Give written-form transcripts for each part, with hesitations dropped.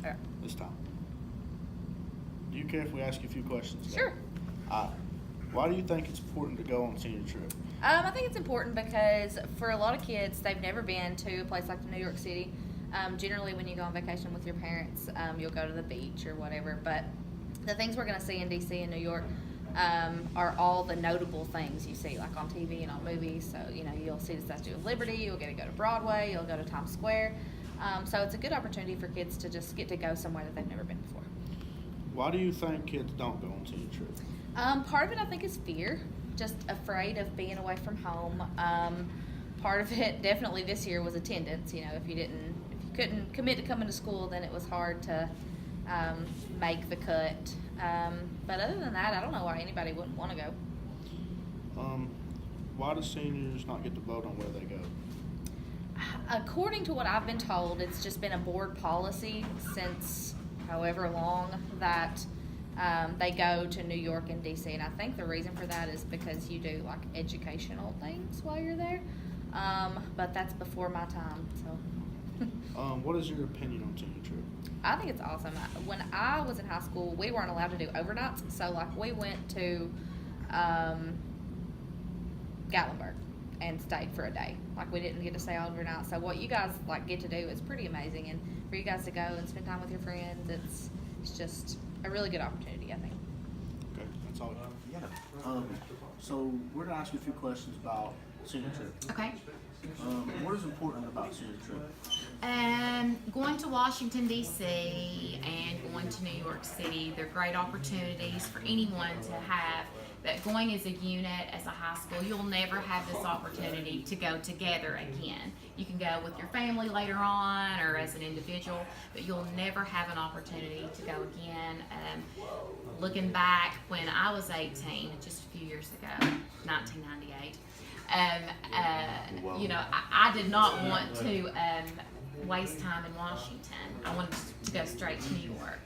Yeah. this time. Do you care if we ask you a few questions? Sure. Why do you think it's important to go on senior trip? I think it's important because for a lot of kids, they've never been to a place like New York City. Generally, when you go on vacation with your parents, you'll go to the beach or whatever. But the things we're going to see in D.C. and New York are all the notable things you see, like on TV and on movies. So, you'll see the Statue of Liberty, you'll get to go to Broadway, you'll go to Times Square. So it's a good opportunity for kids to just get to go somewhere that they've never been before. Why do you think kids don't go on senior trip? Part of it, I think, is fear. Just afraid of being away from home. Part of it, definitely this year, was attendance. If you couldn't commit to coming to school, then it was hard to make the cut. But other than that, I don't know why anybody wouldn't want to go. Why do seniors not get to vote on where they go? According to what I've been told, it's just been a board policy since however long that they go to New York and D.C. And I think the reason for that is because you do like educational things while you're there. But that's before my time. So. What is your opinion on senior trip? I think it's awesome. When I was in high school, we weren't allowed to do overnights. So like we went to Gatlinburg and stayed for a day. Like we didn't get to stay overnight. So what you guys like get to do is pretty amazing. And for you guys to go and spend time with your friends, it's just a really good opportunity, I think. Okay, that's all. So we're going to ask you a few questions about senior trip. Okay. What is important about senior trip? Going to Washington, D.C. and going to New York City, they're great opportunities for anyone to have that going as a unit, as a high school, you'll never have this opportunity to go together again. You can go with your family later on or as an individual, but you'll never have an opportunity to go again. Looking back when I was 18, just a few years ago, 1998, I did not want to waste time in Washington. I wanted to go straight to New York.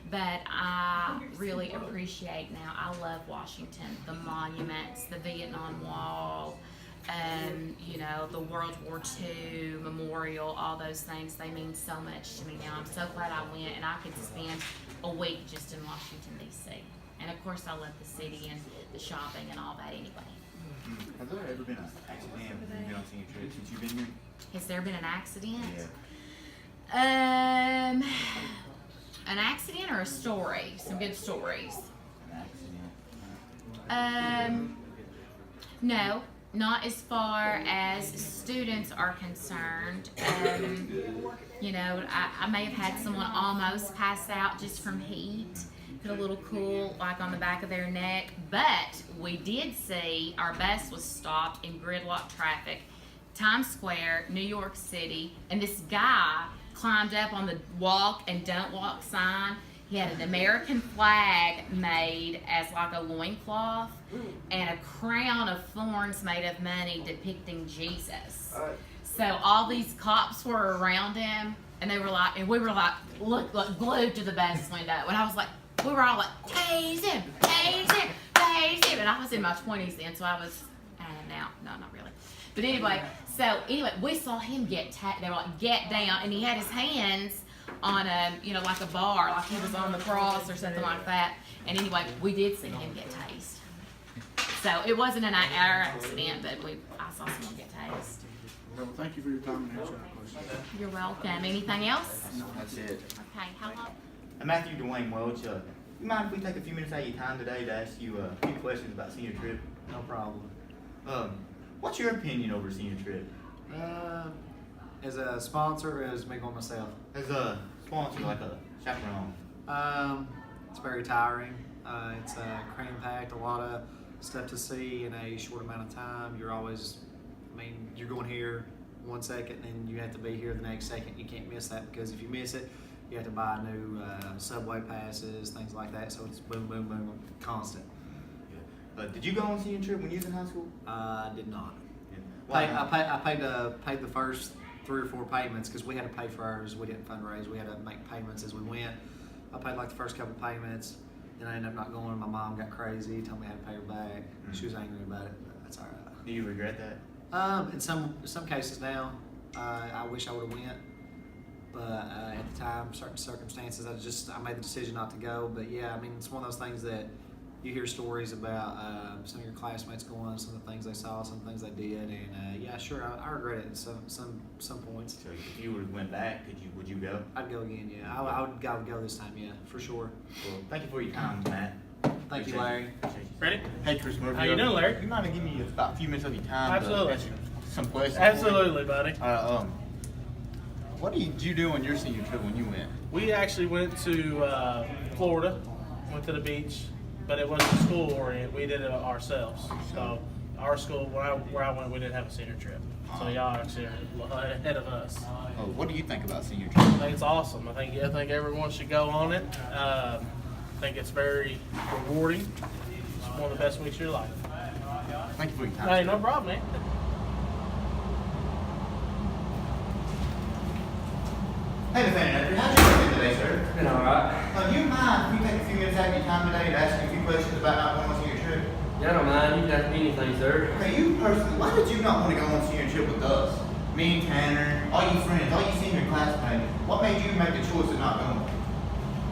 But I really appreciate now, I love Washington, the monuments, the Vietnam Wall, the World War II Memorial, all those things, they mean so much to me now. I'm so glad I went, and I could spend a week just in Washington, D.C. And of course I love the city and the shopping and all that anyway. Has there ever been an accident when you've been on senior trip since you've been here? Has there been an accident? Yeah. An accident or a story? Some good stories. An accident. No, not as far as students are concerned. I may have had someone almost pass out just from heat, put a little cool like on the back of their neck, but we did see our bus was stopped in gridlock traffic, Times Square, New York City, and this guy climbed up on the walk and don't walk sign. He had an American flag made as like a loincloth and a crown of thorns made of money depicting Jesus. So all these cops were around him, and we were like glued to the bus window. And I was like, we were all like, tase him, tase him, tase him. And I was in my 20s then, so I was, now, no, not really. But anyway, we saw him they were like, get down, and he had his hands on like a bar, like he was on the cross or something like that. And anyway, we did see him get tased. So it wasn't our accident, but I saw someone get tased. Well, thank you for your time and answering our questions. You're welcome. Anything else? No, that's it. Okay, how long? Matthew Dwayne Welch, you mind if we take a few minutes out of your time today to ask you a few questions about senior trip? No problem. What's your opinion over senior trip? As a sponsor, or as me going myself? As a sponsor, like a chaperone. It's very tiring. It's cram-packed, a lot of stuff to see in a short amount of time. You're going here 1 second, and you have to be here the next second. You can't miss that, because if you miss it, you have to buy new subway passes, things like that. So it's boom, boom, boom, constant. Did you go on senior trip when you was in high school? I did not. Yeah. I paid the first 3 or 4 payments, because we had to pay for ours. We didn't fundraise. We had to make payments as we went. I paid like the first couple payments, then I ended up not going. My mom got crazy, told me I had to pay her back. She was angry about it, but that's all right. Do you regret that? In some cases now, I wish I would have went, but at the time, certain circumstances, I made the decision not to go. But yeah, I mean, it's one of those things that you hear stories about some of your classmates going, some of the things they saw, some things they did, and yeah, sure, I regret it at some points. So if you went back, would you go? I'd go again, yeah. I would go this time, yeah, for sure. Well, thank you for your time, Matt. Thank you, Larry. Ready? Hey, Chris Murphy. How you doing, Larry? You mind giving me about a few minutes of your time? Absolutely. To answer some questions. Absolutely, buddy. What did you do on your senior trip when you went? We actually went to Florida, went to the beach, but it wasn't school oriented. We did it ourselves. So our school, where I went, we didn't have a senior trip. So y'all actually are ahead of us. Oh, what do you think about senior I trip? think it's awesome. I think everyone should go on it. I think it's very rewarding. It's one of the best weeks of your life. Thank you for your time. Hey, sir. no problem, man. Hey, Nathaniel, how'd you work today, sir? Been alright. Do you mind if we take a few minutes out of your time today to ask you a few questions about not going on senior trip? Yeah, I don't mind. You can ask me anything, sir. Okay, you personally, why did you not want to go on senior trip with us? Me and Tanner, all you friends, all you senior classmates. What made you make the choice of not going?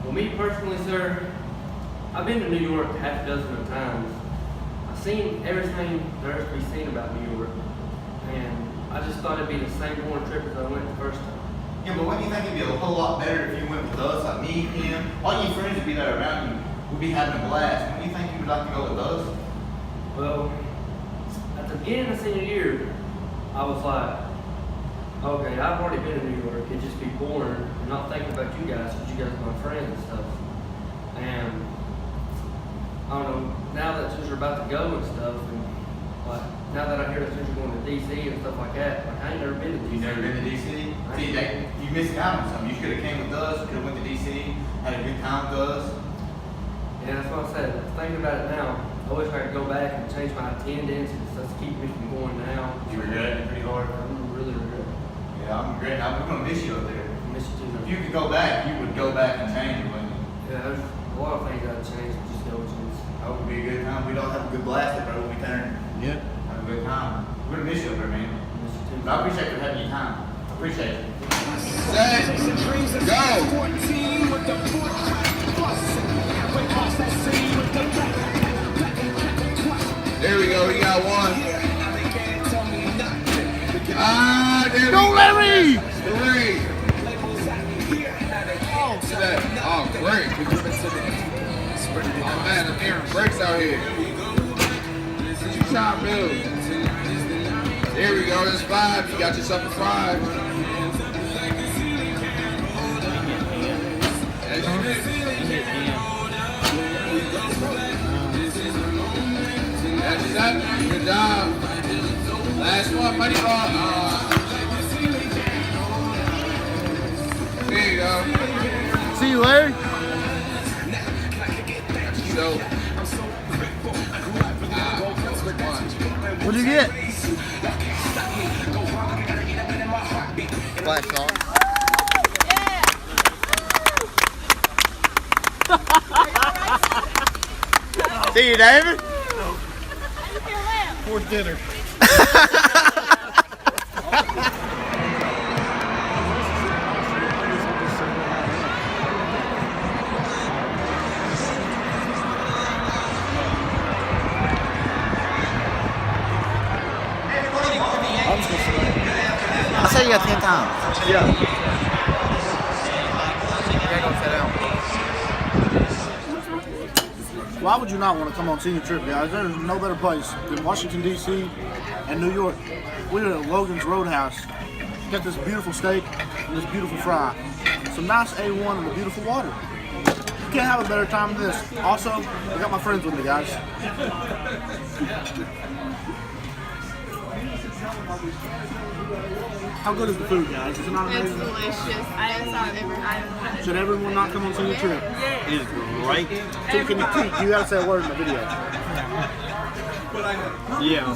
Well, me personally, sir, I've been to New York half a dozen of times. I've seen everything there is to be seen about New York. And I just thought it'd be the same boring trip as I went the first time. Yeah, but wouldn't you think it'd be a whole lot better if you went with us, like me, him, all your friends would be there around you, would be having a blast. Wouldn't you think you would like to go with us? Well, at the beginning of senior year, I was like, okay, I've already been to New York. It'd just be boring and not thinking about you guys because you guys are my friends and stuff. And I don't know, now that since you're about to go and stuff, and like now that I hear that since you're going to DC and stuff like that, like I ain't never been to DC. You never been to DC? See, you missed out on something. You should have came with us, could have went to DC, had a good time with us. Yeah, that's what I said. Thinking about it now, I wish I could go back and change my attendance because that's keeping me from going now. You regret it pretty hard? I'm really regret. Yeah, I'm regretting. We're gonna miss you up there. I miss you too. If you could go back, you would go back and change it, wouldn't you? Yeah, there's a lot of things I'd change, but just no chance. That would be a good time. We'd all have a good blast up there, wouldn't we, Tanner? Yeah. Have a good time. We're gonna miss you up there, man. I miss you too. But I appreciate you having your time. I appreciate it. Set, go! There we go, he got one. Ah, there Go, we Larry! go. Three. See that? Oh, great. Oh, man, I'm hearing breaks out here. What you trying to do? There we go, that's 5. You got yourself a 5. That's 7. Good job. Last one, money ball. There you go. See you, Larry. So, What'd you get? Flash song. See you, David. For dinner. I said you got 10 times. Yeah. Why would you not want to come on senior trip, guys? There's no better place than Washington, D.C. and New York. We're at Logan's Roadhouse. Got this beautiful steak and this beautiful fry. Some nice A1 and a beautiful water. You can't have a better time than this. Also, I got my friends with me, guys. How good is the food, guys? Is it not It's amazing? delicious. Best I've ever had. Should everyone not come on senior trip? Yes. It is great. So can you gotta say a word in the video. Yeah.